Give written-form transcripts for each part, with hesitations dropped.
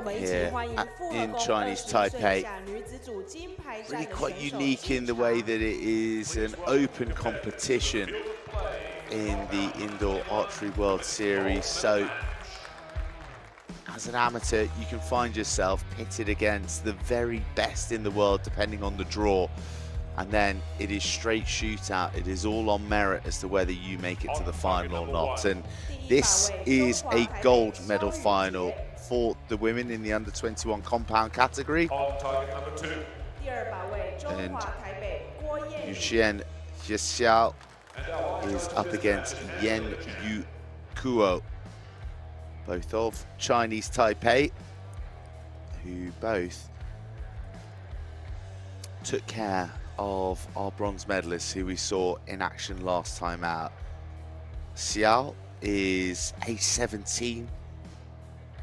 here in Chinese Taipei. Really quite unique in the way that it is an open competition in the Indoor Archery World Series. So as an amateur, you can find yourself pitted against the very best in the world, depending on the draw. And then it is straight shootout. It is all on merit as to whether you make it to the final or not. And this is a gold medal final for the women in the under-21 compound category. And Hsiao is up against Yenyu Kuo, both of Chinese Taipei, who both took care of our bronze medalists who we saw in action last time out. Hsiao is age 17,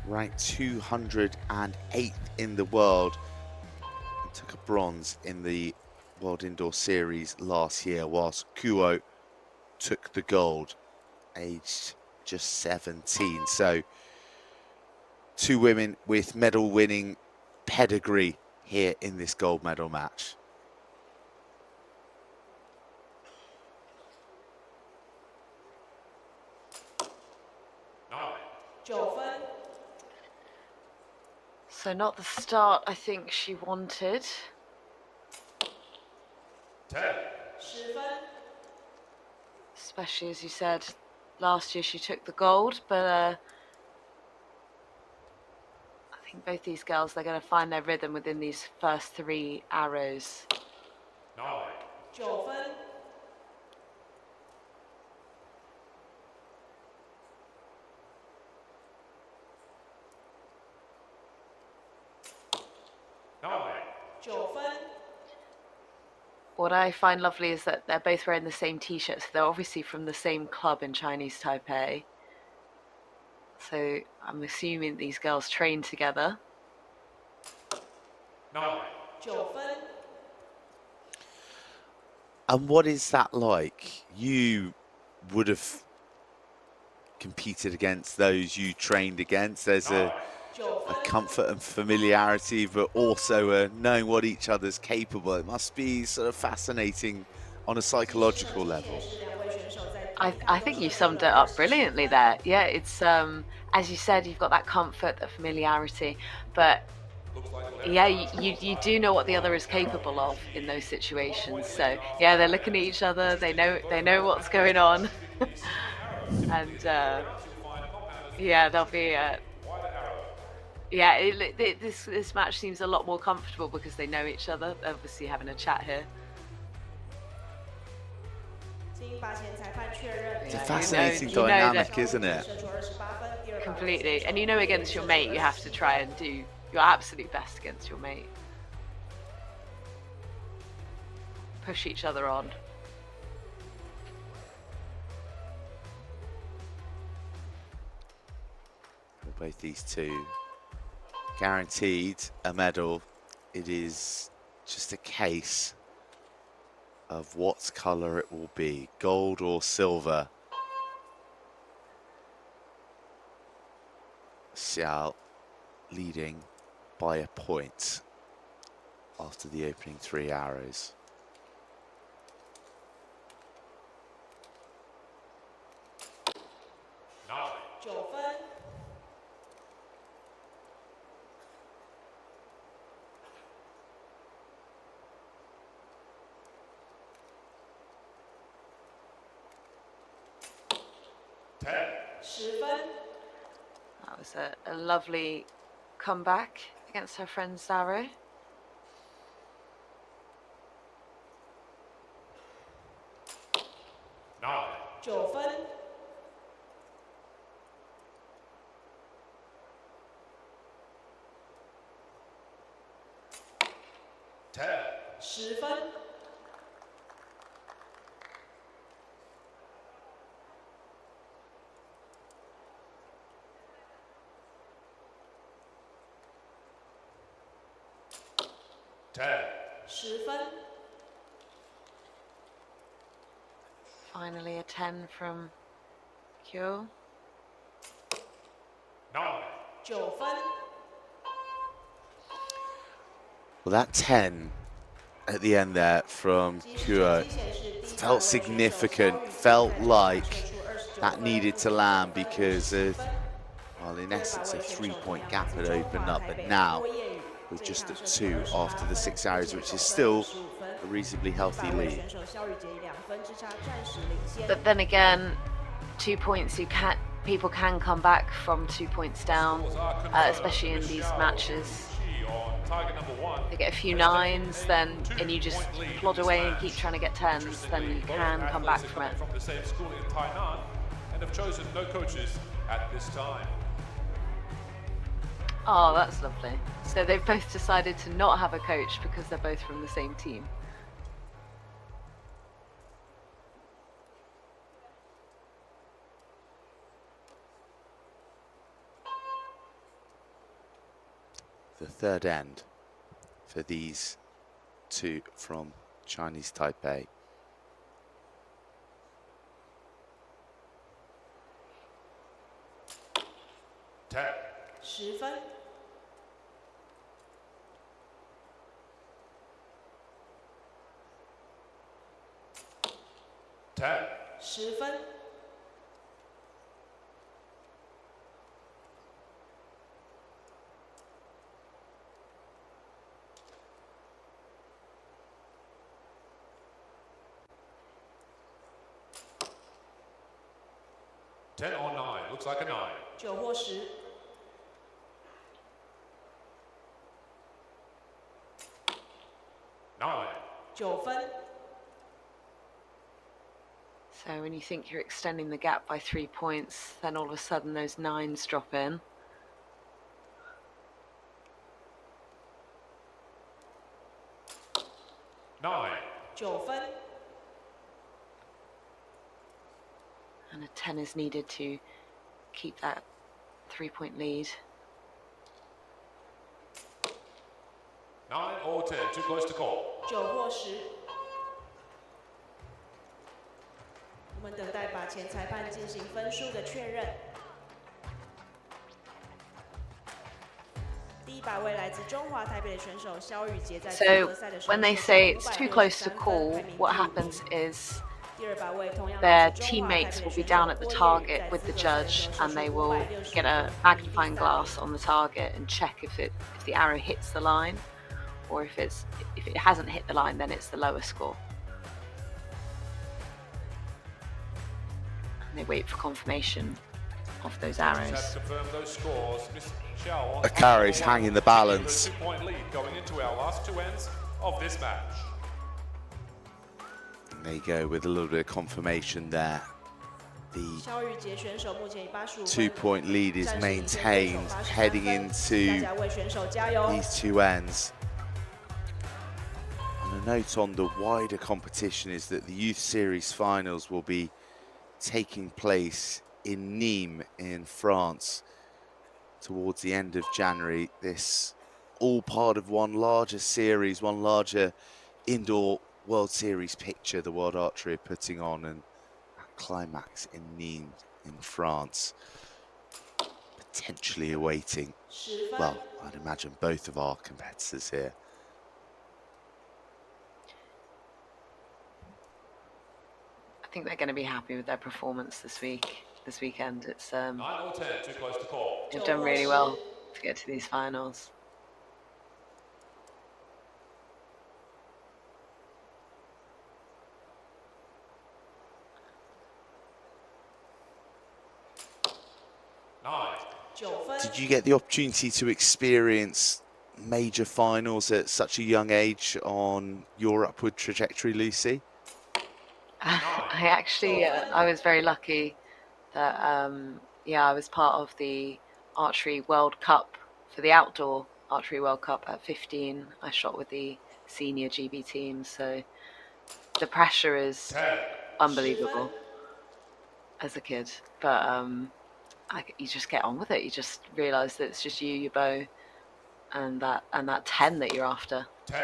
ranked 208th in the world, and took a bronze in the World Indoor Series last year, whilst Kuo took the gold, aged just 17. So two women with medal winning pedigree here in this gold medal match. So not the start I think she wanted. 10. Especially as you said, last year she took the gold, but I think both these girls, they're going to find their rhythm within these first 3 arrows. 9. 9. What I find lovely is that they're both wearing the same t-shirts. They're obviously from the same club in Chinese Taipei. So I'm assuming these girls train together. 9. And what is that like? You would have competed against those you trained against. There's a comfort and familiarity, but also knowing what each other's capable. It must be sort of fascinating on a psychological level. I think you summed it up brilliantly there. Yeah, it's as you said, you've got that comfort, that familiarity, but yeah, you do know what the other is capable of in those situations. So yeah, they're looking at each other. They know what's going on, and yeah, they'll be. Yeah, this match seems a lot more comfortable because they know each other. They're obviously having a chat here. It's a fascinating dynamic, isn't it? Completely. And you know, against your mate, you have to try and do your absolute best against your mate. Push each other on. Both these two guaranteed a medal. It is just a case of what colour it will be, gold or silver. Hsiao leading by a point after the opening 3 arrows. That was a lovely comeback against her friend Zaro. 9. 10. 10. Finally a 10 from Kuo. 9. 9分。 Well, that 10 at the end there from Kuo felt significant, felt like that needed to land because of, well, in essence, a 3-point gap had opened up, but now we're just at 2 after the 6 arrows, which is still a reasonably healthy lead. But then again, 2 points, people can come back from 2 points down, especially in these matches. They get a few 9s, then and you just plod away and keep trying to get 10s, then you can come back from it. From the same school in Tainan and have chosen no coaches at this time. Oh, that's lovely. So they've both decided to not have a coach because they're both from the same team. The third end for these two from Chinese Taipei. Ten. 10分。 10. 10分。 10 or 9. Looks like a 9. 9或10。 9. 9分。 So when you think you're extending the gap by 3 points, then all of a sudden those 9s drop in. Nine. 9分。 And a 10 is needed to keep that 3-point lead. 9 or 10. Too close to call. 9或10。我们等待把前裁判进行分数的确认。第100位来自中华台北的选手萧雨杰在复 So 合赛的时 when 候 they 获 say 得 it's too close to 563 call, 分，排名 what 第5 happens is 第200位同样 their 来自中华台北 teammates 的 will be 选手 down at the 郭彦宇 target 在 with 复 the 合赛的 judge 时候 and they 是 will 565 get a 排名第 magnifying 3 glass on the target and check if the arrow hits the line, or if it hasn't hit the line, then it's the lower score. And they wait for confirmation of those arrows. Have confirmed those scores. Miss Hsiao on Archery's hanging the balance. 2-point lead going into our last 2 ends of this match. And there you go with a little bit of confirmation there. The 萧雨杰选手目前以85分 2-point lead is 暂时领先对手 maintained 83 heading 分 into 大家为选手加油。 these 2 ends. And a note on the wider competition is that the Youth Series finals will be taking place in Nîmes in France towards the end of January. This all part of one larger series, one larger indoor World Series picture the World Archery are putting on, and that climax in Nîmes in France, potentially awaiting, 10分。 well, I'd imagine both of our competitors here. I think they're going to be happy with their performance this weekend. It's 9 or 10. Too close to call. they've done really well to get to these finals. Nine. 9分。 Did you get the opportunity to experience major finals at such a young age on your upward trajectory, Lucy? I actually, I was very lucky that, I was part of the Archery World Cup for the outdoor Archery World Cup at 15. I shot with the senior GB team, so the pressure is 10. unbelievable as a kid. But you just get on with it. You just realise that it's just you, your bow, and that 10 that you're after. 10.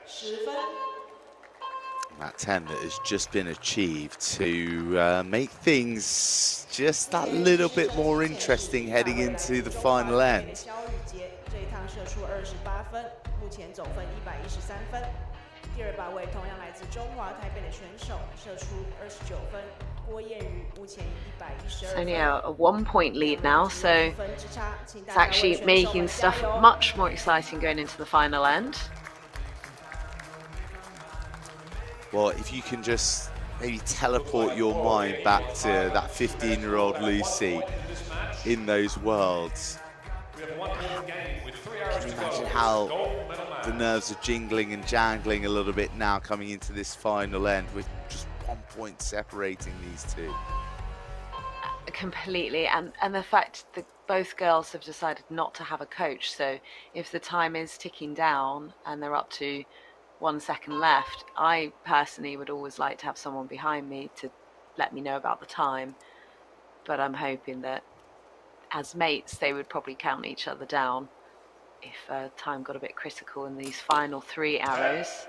10分。That 10 that has just been achieved to make things just that little bit more interesting heading into the final end. 肖宇杰这一趟射出28分，目前总分113分。第二把位同样来自中华台北的选手，射出29分。郭彦宇目前112 It's 分。 only a 1-point lead now, so it's actually making stuff much more exciting going into the final end. Well, if you can just maybe teleport your mind back to that 15-year-old Lucy in those worlds, can you imagine how the nerves are jingling and jangling a little bit now coming into this final end with just 1 point separating these two? Completely, and the fact that both girls have decided not to have a coach, so if the time is ticking down and they're up to 1 second left, I personally would always like to have someone behind me to let me know about the time, but I'm hoping that as mates they would probably count each other down if time got a bit critical in these final 3 arrows.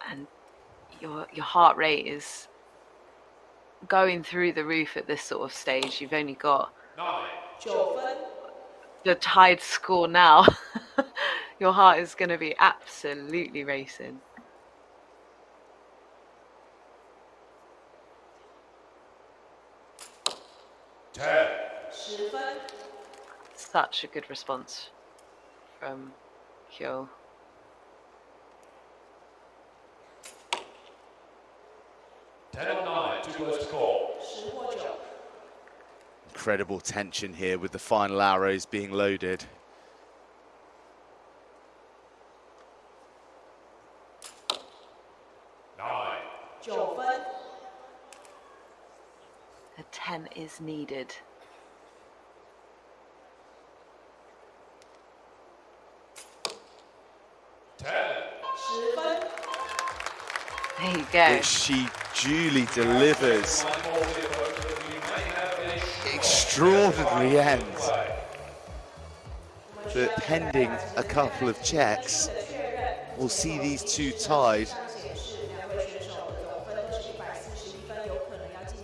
And your heart rate is going through the roof at this sort of stage. You've only got the tied score now. Your heart is going to be absolutely racing. Such a good response from Kuo. Incredible tension here with the final arrows being loaded. A 10 is needed. There you go. Which she duly delivers. Extraordinary end. But pending a couple of checks, we'll see these two tied.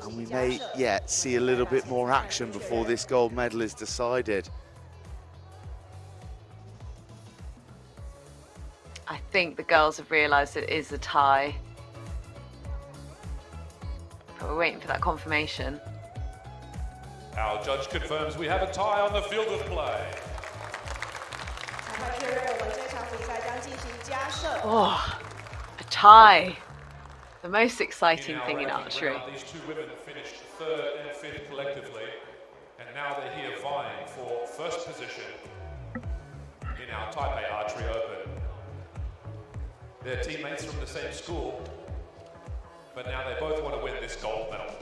And we may yet see a little bit more action before this gold medal is decided. I think the girls have realised it is a tie. But we're waiting for that confirmation. Our judge confirms we have a tie on the field of play. Oh, a tie. The most exciting thing in archery. These two women finished 3rd and 5th collectively, and now they're here vying for first position in our Taipei Archery Open. They're teammates from the same school, but now they both want to win this gold medal.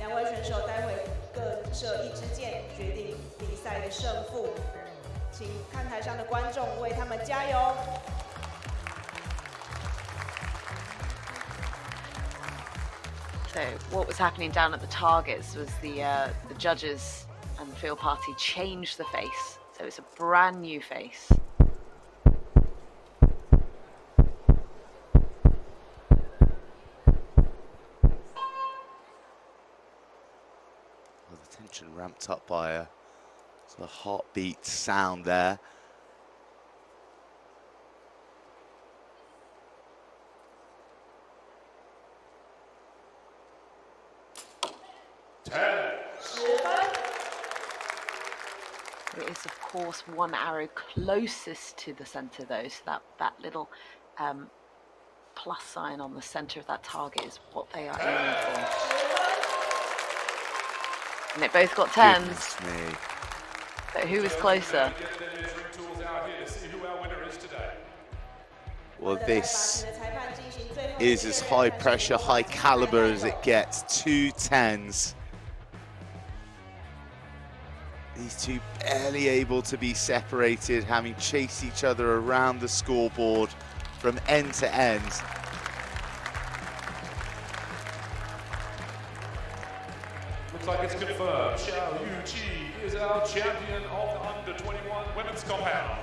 2位选手待会各射1支箭，决定比赛的胜负。请看台上的观众为他们加油！ So what was happening down at the targets was the judges and the field party changed the face. So it's a brand new face. Well, the tension ramped up by a sort of heartbeat sound there. It is, of course, 1 arrow closest to the centre, though, so that little plus sign on the centre of that target is what they are aiming for. And they both got 10s. Goodness me. But who was closer? Well, this is as high pressure, high caliber as it gets. 2 10s. These two barely able to be separated, having chased each other around the scoreboard from end to end. Looks like it's confirmed. Hsiao YuChieh is our champion of the under-21 women's compound.